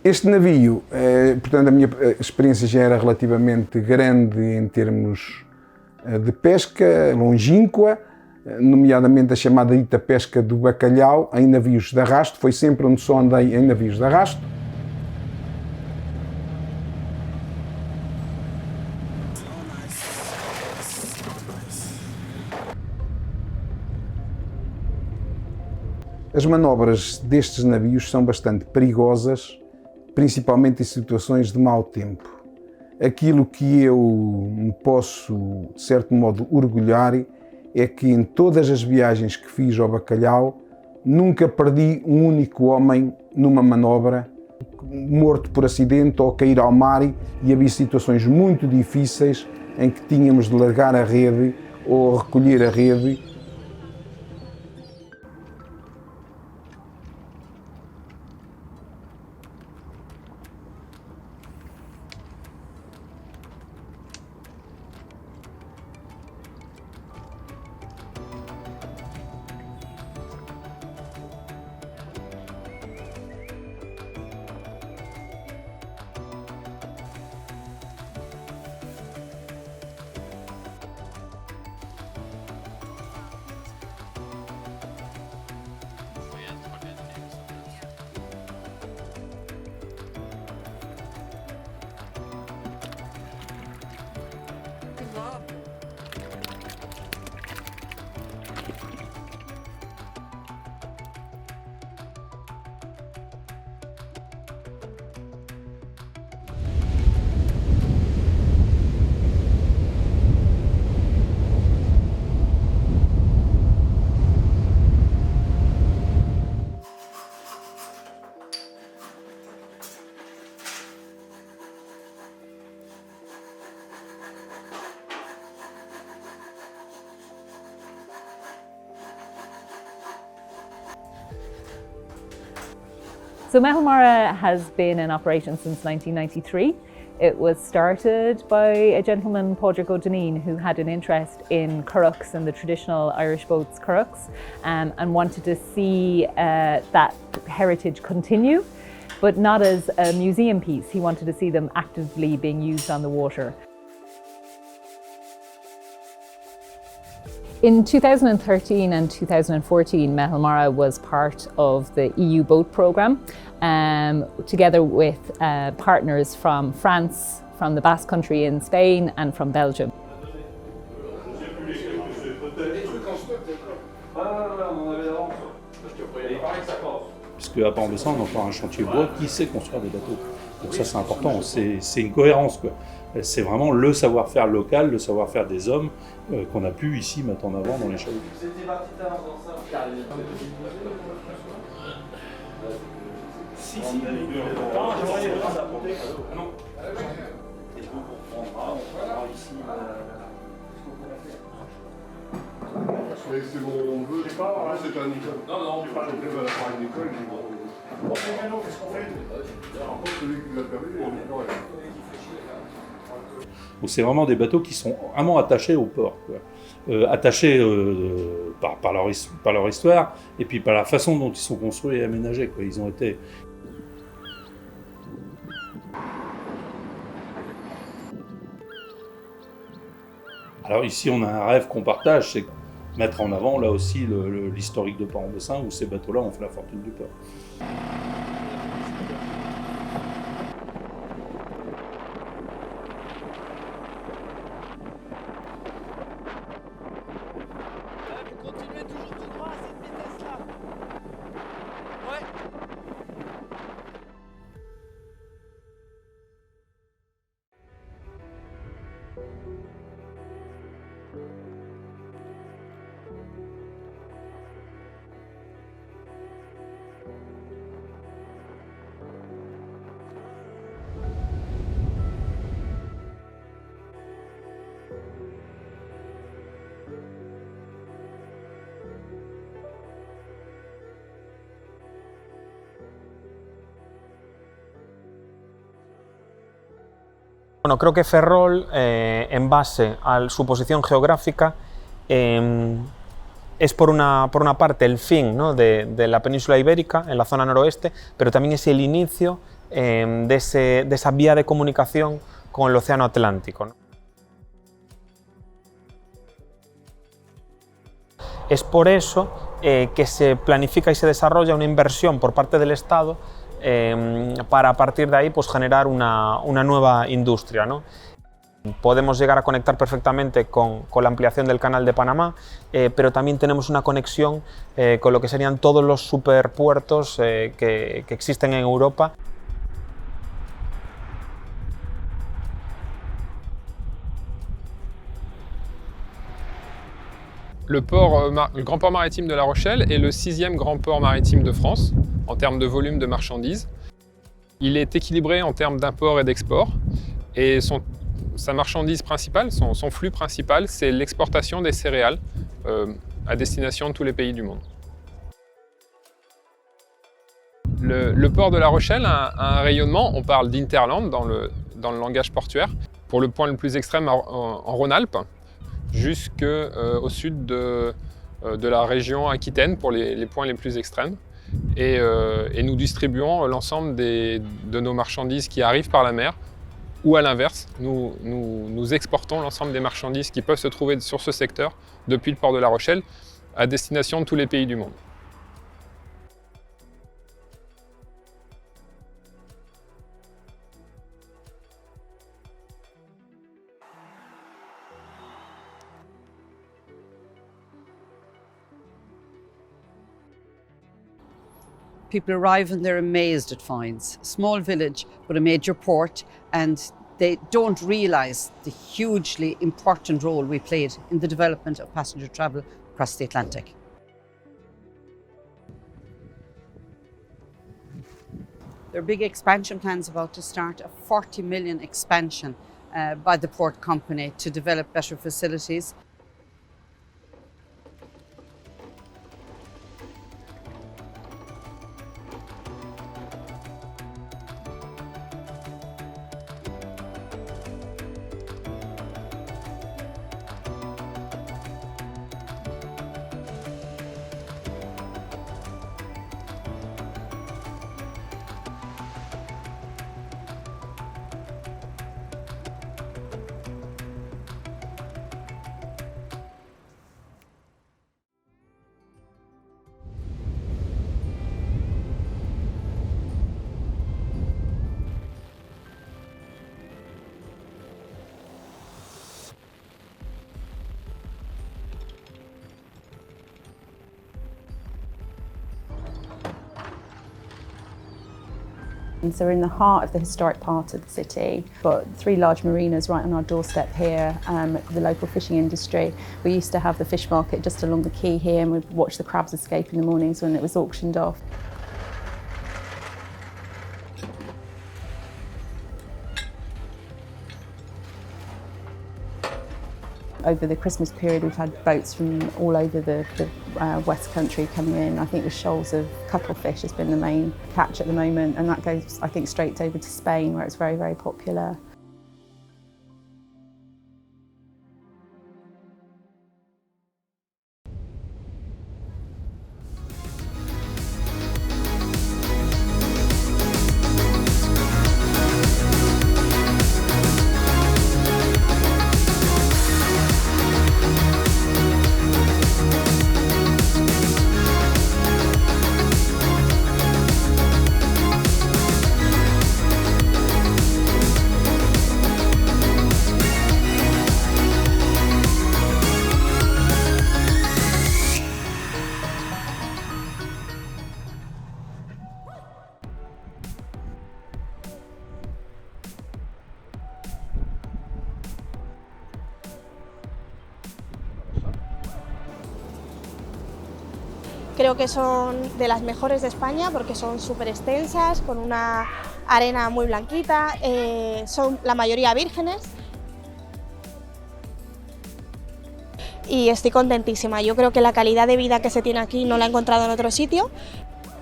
Este navio, portanto, a minha experiência já era relativamente grande em termos de pesca longínqua, nomeadamente a chamada dita pesca do bacalhau em navios de arrasto. Foi sempre onde só andei em navios de arrasto. As manobras destes navios são bastante perigosas, principalmente em situações de mau tempo. Aquilo que eu me posso, de certo modo, orgulhar é que em todas as viagens que fiz ao bacalhau nunca perdi um único homem numa manobra, morto por acidente ou cair ao mar, e havia situações muito difíceis em que tínhamos de largar a rede ou recolher a rede. So MMIAH has been in operation since 1993. It was started by a gentleman, Padraig O'Donneen, who had an interest in curraghs and the traditional Irish boats curraghs, and wanted to see that heritage continue, but not as a museum piece. He wanted to see them actively being used on the water. In 2013 and 2014, MMIAH was part of the EU boat programme, together with partners from France, from the Basque Country in Spain and from Belgium. Puisque à Port-en-Bessin, on a encore un chantier bois qui sait construire des bateaux. Donc ça, c'est important, c'est une cohérence, quoi. C'est vraiment le savoir-faire local, le savoir-faire des hommes qu'on a pu ici mettre en avant dans les chaloupes. Mais c'est mon neveu, c'est un Nicole. Non, on parle de l'appareil Nicole. Bon, qu'est-ce qu'on fait? Celui qui l'a perdu, Donc c'est vraiment des bateaux qui sont vraiment attachés au port, quoi. Attachés par leur histoire et puis par la façon dont ils sont construits et aménagés, quoi. Ils ont été... Alors ici on a un rêve qu'on partage, c'est mettre en avant là aussi l'historique de Port-en-Bessin où ces bateaux-là ont fait la fortune du port. Bueno, creo que Ferrol, en base a su posición geográfica, es por una parte el fin, ¿no?, de la península ibérica, en la zona noroeste, pero también es el inicio de esa vía de comunicación con el Océano Atlántico, ¿no? Es por eso que se planifica y se desarrolla una inversión por parte del Estado para a partir de ahí pues, generar una nueva industria, ¿no? Podemos llegar a conectar perfectamente con la ampliación del canal de Panamá, pero también tenemos una conexión con lo que serían todos los superpuertos que existen en Europa. Le grand port maritime de La Rochelle est le 6e grand port maritime de France en termes de volume de marchandises. Il est équilibré en termes d'import et d'export et sa marchandise principale, son flux principal, c'est l'exportation des céréales à destination de tous les pays du monde. Le port de La Rochelle a un rayonnement, on parle d'interland dans le langage portuaire, pour le point le plus extrême en Rhône-Alpes, jusqu'au sud de la région Aquitaine pour les points les plus extrêmes. Et nous distribuons l'ensemble de nos marchandises qui arrivent par la mer, ou à l'inverse, nous exportons l'ensemble des marchandises qui peuvent se trouver sur ce secteur depuis le port de La Rochelle à destination de tous les pays du monde. People arrive and they're amazed at Foynes, a small village but a major port, and they don't realise the hugely important role we played in the development of passenger travel across the Atlantic. There are big expansion plans about to start, a 40 million expansion by the port company to develop better facilities. So we're in the heart of the historic part of the city. We've got 3 large marinas right on our doorstep here, the local fishing industry. We used to have the fish market just along the quay here, and we'd watch the crabs escape in the mornings when it was auctioned off. Over the Christmas period, we've had boats from all over the West Country coming in. I think the shoals of cuttlefish has been the main catch at the moment, and that goes, I think, straight over to Spain, where it's very, very popular. Creo que son de las mejores de España porque son súper extensas, con una arena muy blanquita, son la mayoría vírgenes y estoy contentísima. Yo creo que la calidad de vida que se tiene aquí no la he encontrado en otro sitio,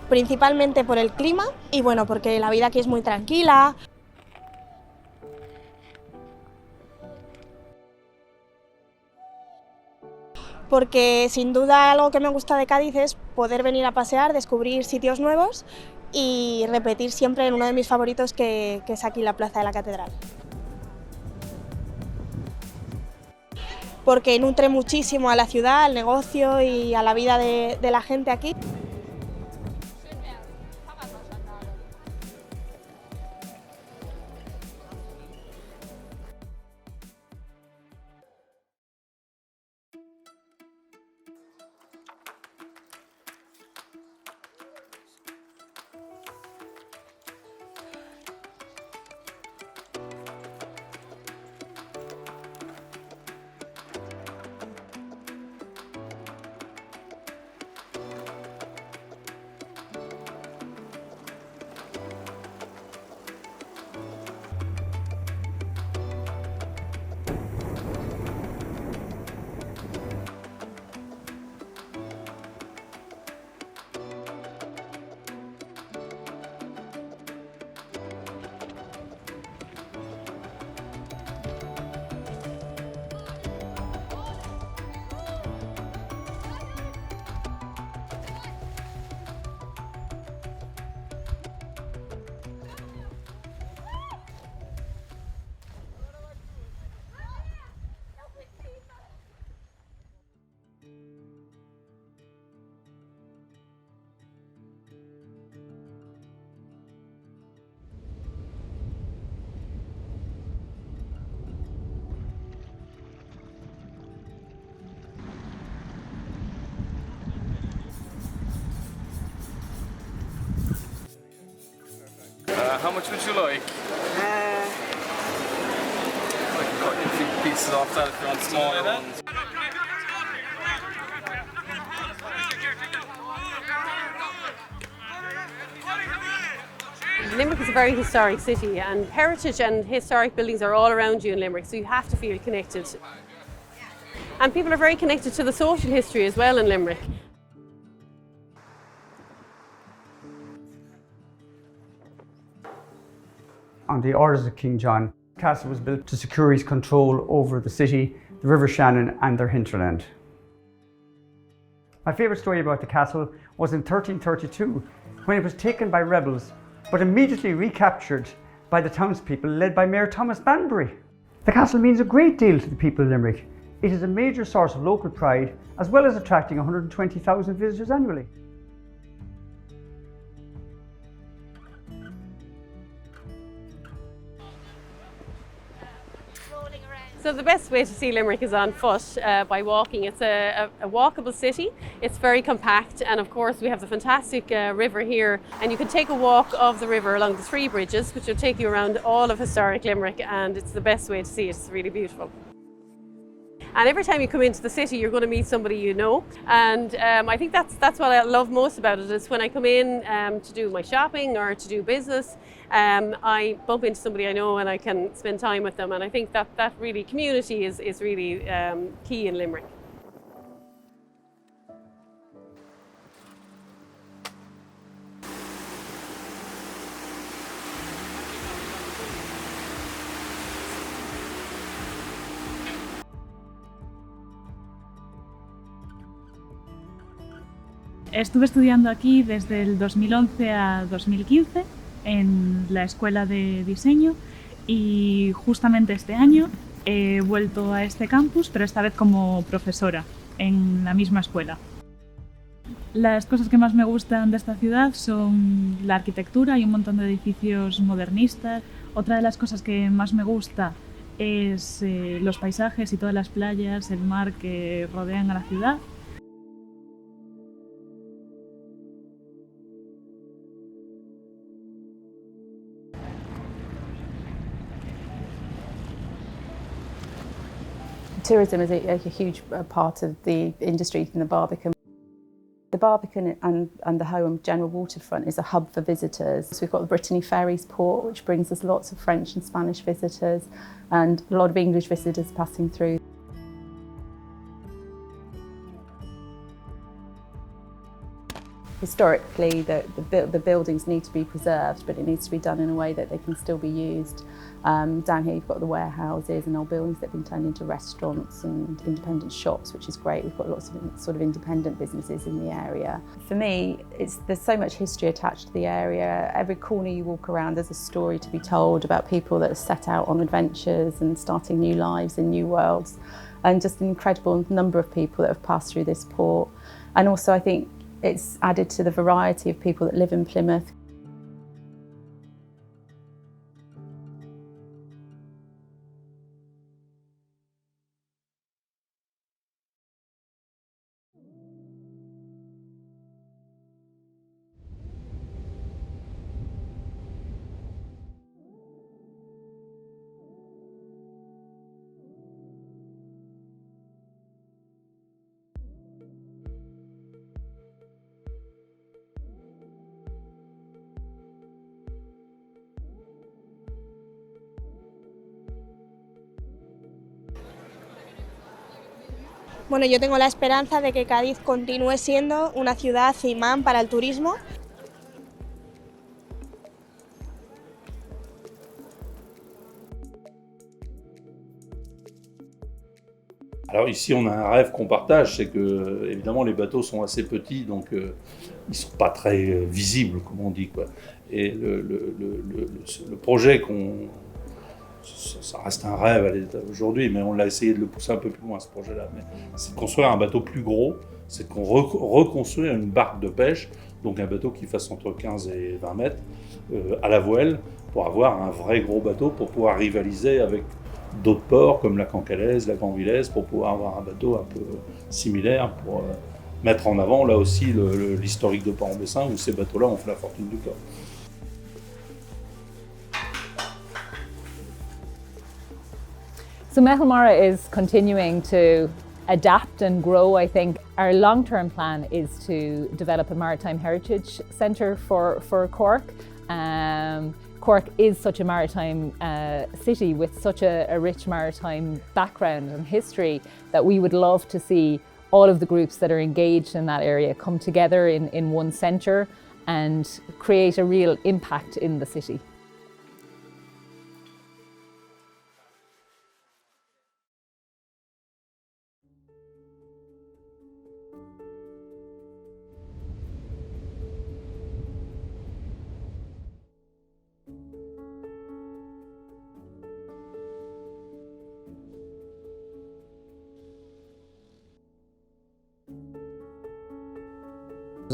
principalmente por el clima y bueno, porque la vida aquí es muy tranquila. Porque sin duda algo que me gusta de Cádiz es poder venir a pasear, descubrir sitios nuevos y repetir siempre en uno de mis favoritos que es aquí la Plaza de la Catedral. Porque nutre muchísimo a la ciudad, al negocio y a la vida de la gente aquí. How much would you like? I can cut you a few pieces off that if you want smaller ones. Limerick is a very historic city, and heritage and historic buildings are all around you in Limerick, so you have to feel connected. And people are very connected to the social history as well in Limerick. On the orders of King John, the castle was built to secure his control over the city, the River Shannon and their hinterland. My favourite story about the castle was in 1332, when it was taken by rebels, but immediately recaptured by the townspeople led by Mayor Thomas Banbury. The castle means a great deal to the people of Limerick. It is a major source of local pride, as well as attracting 120,000 visitors annually. So the best way to see Limerick is on foot, by walking. It's a walkable city. It's very compact, and of course we have the fantastic river here, and you can take a walk of the river along the 3 bridges, which will take you around all of historic Limerick, and it's the best way to see it. It's really beautiful. And every time you come into the city, you're going to meet somebody you know. And I think that's what I love most about it, is when I come in to do my shopping or to do business, I bump into somebody I know and I can spend time with them. And I think that really community is really key in Limerick. Estuve estudiando aquí desde el 2011 a 2015 en la Escuela de Diseño, y justamente este año he vuelto a este campus, pero esta vez como profesora en la misma escuela. Las cosas que más me gustan de esta ciudad son la arquitectura. Hay un montón de edificios modernistas. Otra de las cosas que más me gusta es los paisajes y todas las playas, el mar que rodean a la ciudad. Tourism is a huge part of the industry in the Barbican. The Barbican and the Home General Waterfront is a hub for visitors. So we've got the Brittany Ferries port, which brings us lots of French and Spanish visitors, and a lot of English visitors passing through. Historically, the buildings need to be preserved, but it needs to be done in a way that they can still be used Down here you've got the warehouses and old buildings that have been turned into restaurants and independent shops, which is great. We've got lots of sort of independent businesses in the area. For me, there's so much history attached to the area. Every corner you walk around there's a story to be told about people that have set out on adventures and starting new lives in new worlds, and just an incredible number of people that have passed through this port. And also I think it's added to the variety of people that live in Plymouth. Bueno, yo tengo la esperanza de que Cádiz continúe siendo una ciudad imán para el turismo. Alors ici, on a un rêve qu'on partage, c'est que évidemment les bateaux sont assez petits, donc ils sont pas très visibles, comme on dit, quoi. Et le projet ça reste un rêve à l'état aujourd'hui, mais on l'a essayé de le pousser un peu plus loin, ce projet-là. Mais c'est de construire un bateau plus gros, c'est de reconstruire une barque de pêche, donc un bateau qui fasse entre 15 et 20 mètres à la voile, pour avoir un vrai gros bateau, pour pouvoir rivaliser avec d'autres ports comme la Cancalaise, la Granvillaise, pour pouvoir avoir un bateau un peu similaire, pour mettre en avant là aussi l'historique de Port-en-Bessin, où ces bateaux-là ont fait la fortune du port. So Metalmara is continuing to adapt and grow. I think our long-term plan is to develop a maritime heritage centre for Cork. Cork is such a maritime city with such a rich maritime background and history that we would love to see all of the groups that are engaged in that area come together in one centre and create a real impact in the city.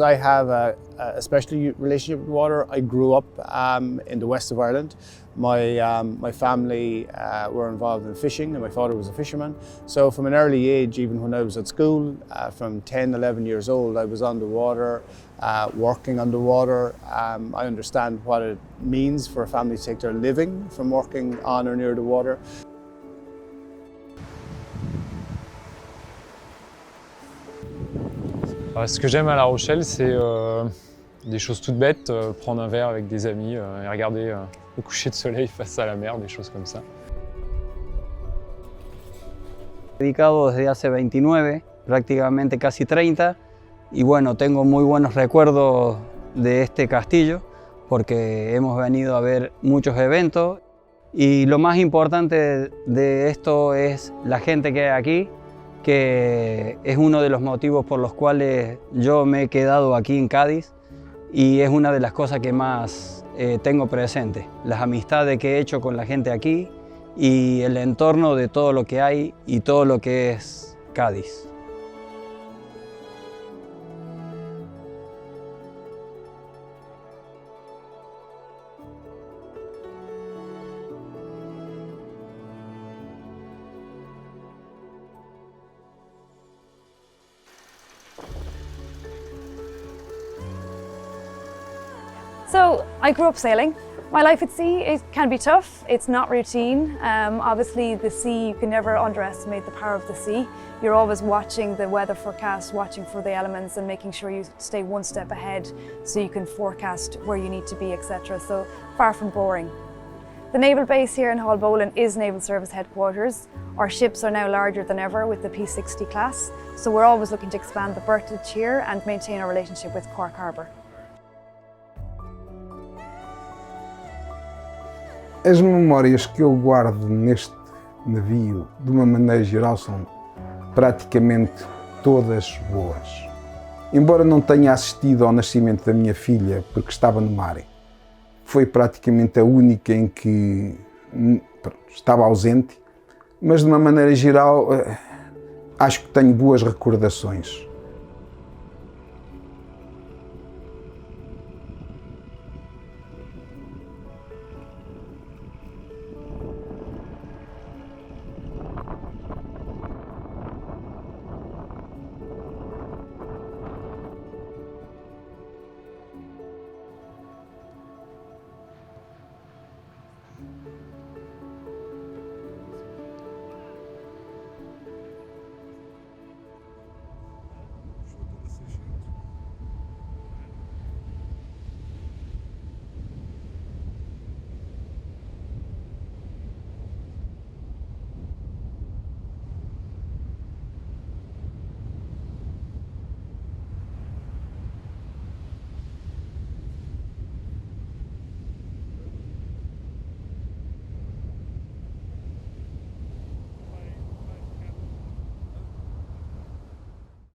I have a special relationship with water. I grew up in the west of Ireland. My family were involved in fishing and my father was a fisherman. So from an early age, even when I was at school, from 10, 11 years old, I was underwater, working underwater. I understand what it means for a family to take their living from working on or near the water. Ce que j'aime à La Rochelle, c'est des choses toutes bêtes, prendre un verre avec des amis et regarder le coucher de soleil face à la mer, des choses comme ça. Dedicado desde hace 29, prácticamente casi 30, y bueno, tengo muy buenos recuerdos de este castillo porque hemos venido a ver muchos eventos y lo más importante de esto es la gente que hay aquí, que es uno de los motivos por los cuales yo me he quedado aquí en Cádiz y es una de las cosas que más tengo presente, las amistades que he hecho con la gente aquí y el entorno de todo lo que hay y todo lo que es Cádiz. So I grew up sailing. My life at sea, it can be tough. It's not routine. Obviously the sea, you can never underestimate the power of the sea. You're always watching the weather forecast, watching for the elements and making sure you stay one step ahead so you can forecast where you need to be, etc. So far from boring. The naval base here in Haulbowline is Naval Service Headquarters. Our ships are now larger than ever with the P60 class, so we're always looking to expand the berthage here and maintain our relationship with Cork Harbour. As memórias que eu guardo neste navio, de uma maneira geral, são praticamente todas boas. Embora não tenha assistido ao nascimento da minha filha, porque estava no mar, foi praticamente a única em que estava ausente, mas de uma maneira geral acho que tenho boas recordações.